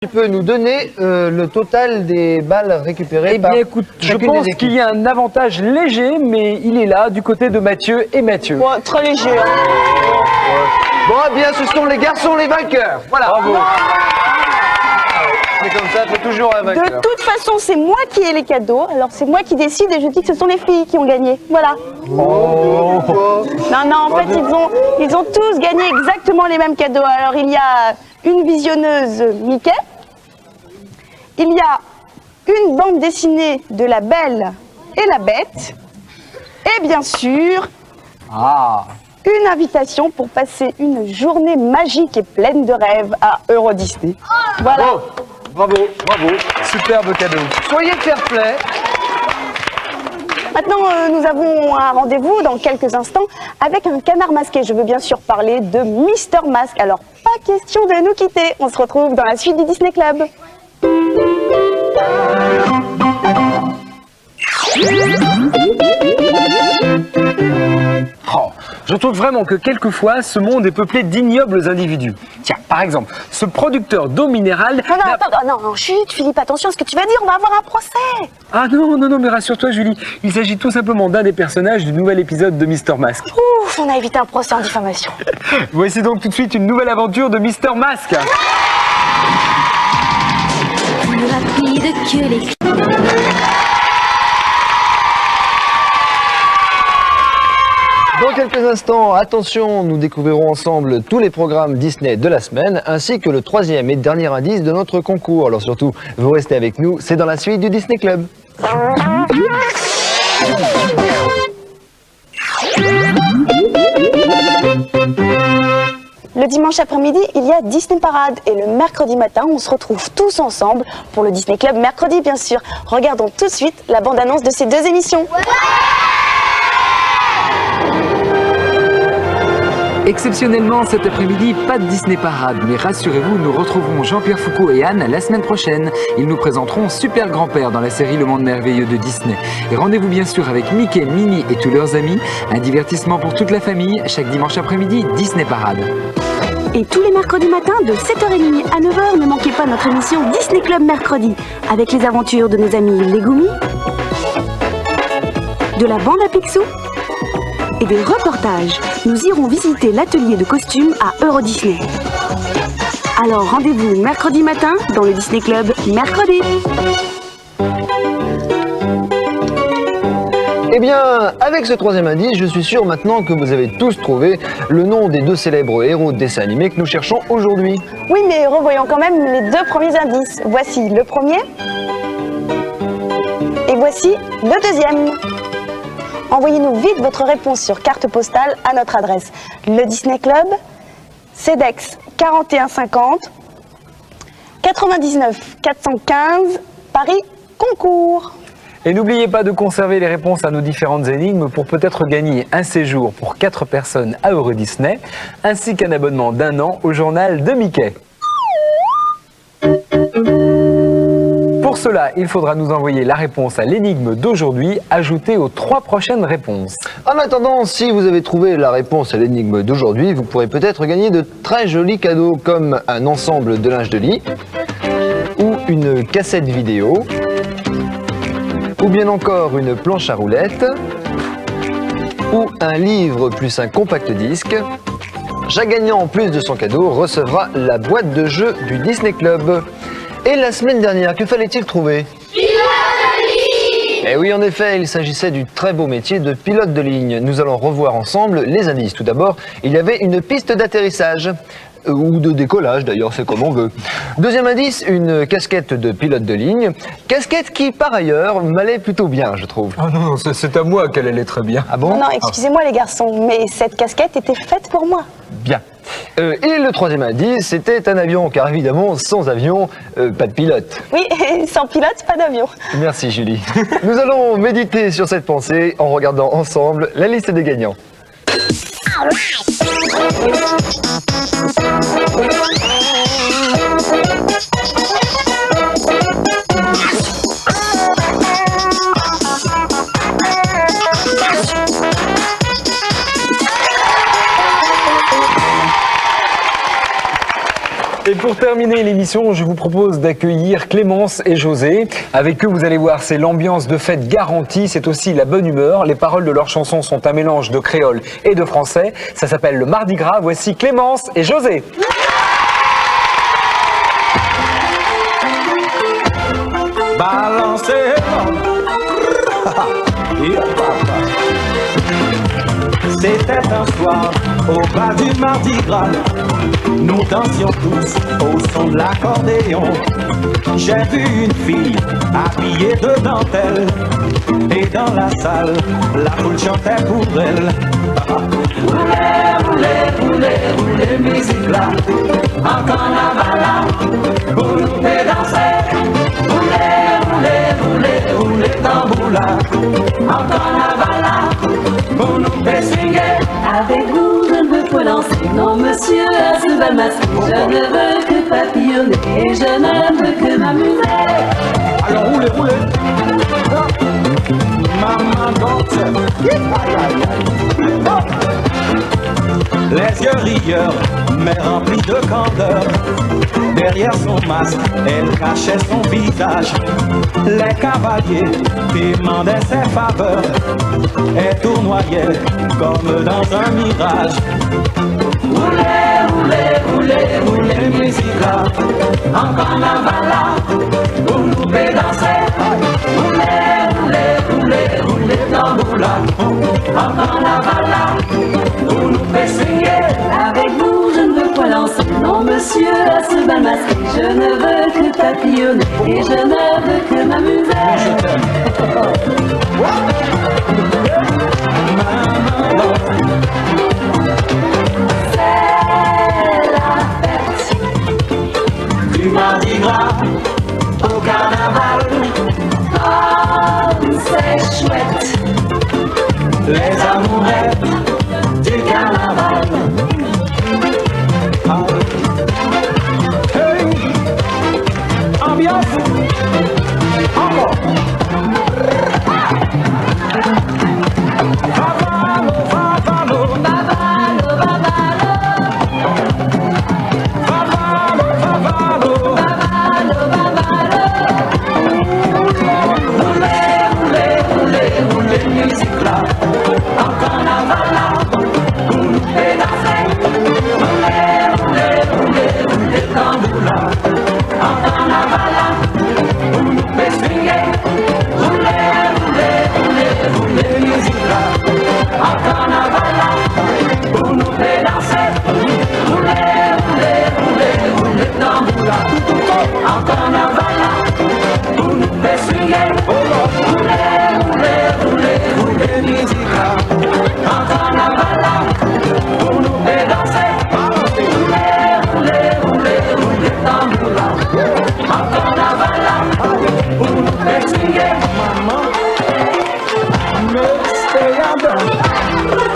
Tu peux nous donner le total des balles récupérées par écoute, je pense qu'il y a un avantage léger, mais il est là, du côté de Mathieu et Mathieu. Ouais, très léger. Bon, eh bien, ce sont les garçons les vainqueurs. Voilà. Bravo. C'est comme ça, il faut toujours un vainqueur. De toute façon, c'est moi qui ai les cadeaux, alors c'est moi qui décide et je dis que ce sont les filles qui ont gagné. Voilà. Oh. Non, en fait, ils ont tous gagné exactement les mêmes cadeaux. Alors, il y a une visionneuse Mickey. Il y a une bande dessinée de La Belle et la Bête. Et bien sûr, une invitation pour passer une journée magique et pleine de rêves à Euro Disney. Voilà. Oh. Bravo, bravo. Superbe cadeau. Soyez fair-play. Maintenant, nous avons un rendez-vous dans quelques instants avec un canard masqué. Je veux bien sûr parler de Mister Mask. Alors, pas question de nous quitter. On se retrouve dans la suite du Disney Club. Oh, je trouve vraiment que quelquefois, ce monde est peuplé d'ignobles individus. Tiens, par exemple, ce producteur d'eau minérale... Non, chut, Philippe, attention à ce que tu vas dire, on va avoir un procès. Ah non, mais rassure-toi Julie, il s'agit tout simplement d'un des personnages du nouvel épisode de Mister Mask. Ouf, on a évité un procès en diffamation. Voici donc tout de suite une nouvelle aventure de Mister Mask. Plus rapide que les... Dans quelques instants, attention, nous découvrirons ensemble tous les programmes Disney de la semaine, ainsi que le troisième et dernier indice de notre concours. Alors surtout, vous restez avec nous, c'est dans la suite du Disney Club. Le dimanche après-midi, il y a Disney Parade et le mercredi matin, on se retrouve tous ensemble pour le Disney Club mercredi, bien sûr. Regardons tout de suite la bande-annonce de ces deux émissions. Exceptionnellement, cet après-midi, pas de Disney Parade, mais rassurez-vous, nous retrouverons Jean-Pierre Foucault et Anne la semaine prochaine. Ils nous présenteront Super Grand-Père dans la série Le Monde Merveilleux de Disney. Et rendez-vous bien sûr avec Mickey, Minnie et tous leurs amis. Un divertissement pour toute la famille, chaque dimanche après-midi, Disney Parade. Et tous les mercredis matins, de 7h30 à 9h, ne manquez pas notre émission Disney Club Mercredi, avec les aventures de nos amis les Goumis, de la bande à Picsou, et des reportages. Nous irons visiter l'atelier de costumes à Euro Disney. Alors rendez-vous mercredi matin dans le Disney Club mercredi. Eh bien, avec ce troisième indice, je suis sûr maintenant que vous avez tous trouvé le nom des deux célèbres héros de dessins animés que nous cherchons aujourd'hui. Oui, mais revoyons quand même les deux premiers indices. Voici le premier et voici le deuxième. Envoyez-nous vite votre réponse sur carte postale à notre adresse. Le Disney Club, CEDEX 4150 99 415 Paris Concours. Et n'oubliez pas de conserver les réponses à nos différentes énigmes pour peut-être gagner un séjour pour 4 personnes à Euro Disney, ainsi qu'un abonnement d'1 an au journal de Mickey. Pour cela, il faudra nous envoyer la réponse à l'énigme d'aujourd'hui, ajoutée aux 3 prochaines réponses. En attendant, si vous avez trouvé la réponse à l'énigme d'aujourd'hui, vous pourrez peut-être gagner de très jolis cadeaux comme un ensemble de linge de lit, ou une cassette vidéo, ou bien encore une planche à roulettes, ou un livre plus un compact disque. Chaque gagnant, en plus de son cadeau, recevra la boîte de jeux du Disney Club. Et la semaine dernière, que fallait-il trouver? Pilote de ligne! Eh oui, en effet, il s'agissait du très beau métier de pilote de ligne. Nous allons revoir ensemble les indices. Tout d'abord, il y avait une piste d'atterrissage. Ou de décollage d'ailleurs, c'est comme on veut. Deuxième indice, une casquette de pilote de ligne. Casquette qui, par ailleurs, m'allait plutôt bien, je trouve. Oh non, c'est à moi qu'elle allait très bien. Ah bon? Non, excusez-moi les garçons, mais cette casquette était faite pour moi. Bien. Et le troisième indice, c'était un avion, car évidemment, sans avion, pas de pilote. Oui, sans pilote, pas d'avion. Merci Julie. Nous allons méditer sur cette pensée en regardant ensemble la liste des gagnants. Et pour pour terminer l'émission, je vous propose d'accueillir Clémence et José. Avec eux, vous allez voir, c'est l'ambiance de fête garantie, c'est aussi la bonne humeur. Les paroles de leurs chansons sont un mélange de créole et de français. Ça s'appelle le Mardi Gras. Voici Clémence et José. Balancez. C'était un soir au bas du Mardi Gras. Nous dansions tous au son de l'accordéon. J'ai vu une fille habillée de dentelle. Et dans la salle, la foule chantait pour elle. Roulez, roulez, roulez, roulez, musique là. En carnaval là, pour nous faire danser. Roulez, roulez, roulez, roulez, tambour là. En carnaval là, pour nous faire swinguer. Avec vous, je ne veux pas danser. Non, monsieur, à ce bal masqué. Je ne veux que papillonner. Et je ne veux que m'amuser. Alors roulez, roulez. Maman danse. Les yeux rieurs, mais remplis de candeur. Derrière son masque, elle cachait son visage. Les cavaliers demandaient ses faveurs. Elle tournoyait comme dans un mirage. Roulez, roulez, roulez, roulez, musique là. En carnaval là, pour nous faire danser. Roulez, roulez, roulez, roulez, tambour là. En carnaval là, pour nous faire swinguer. Avec vous, je ne veux pas danser. Non, monsieur, à ce bal masqué. Je ne veux que papillonner. Et je ne veux que m'amuser. C'est la fête Du Mardi Gras au carnaval, comme c'est chouette. les amourettes du carnaval. Ah. Hey. Ambiance. Encore. Favalo, favalo. Babalo, babalo, Favalo, favalo. babalo, babalo. Roulez, roulez, roulez, roulez, musique là. En carnaval là, pour nous faire danser. Roulez, roulez, roulez, roulez, tambour là. En carnaval là, pour nous faire swinguer. Roulez, roulez, roulez, roulez, musique là. En carnaval là, pour nous faire danser. Roulez, roulez, roulez, roulez, tambour là. En carnaval là, pour nous faire swinguer. Roulez, roulez, roulez, roulez, musique là. En carnaval là, pour nous faire danser. Roulez, roulez, roulez, roulez, tambour là. En carnaval là, pour nous faire swinguer. Maman, me stay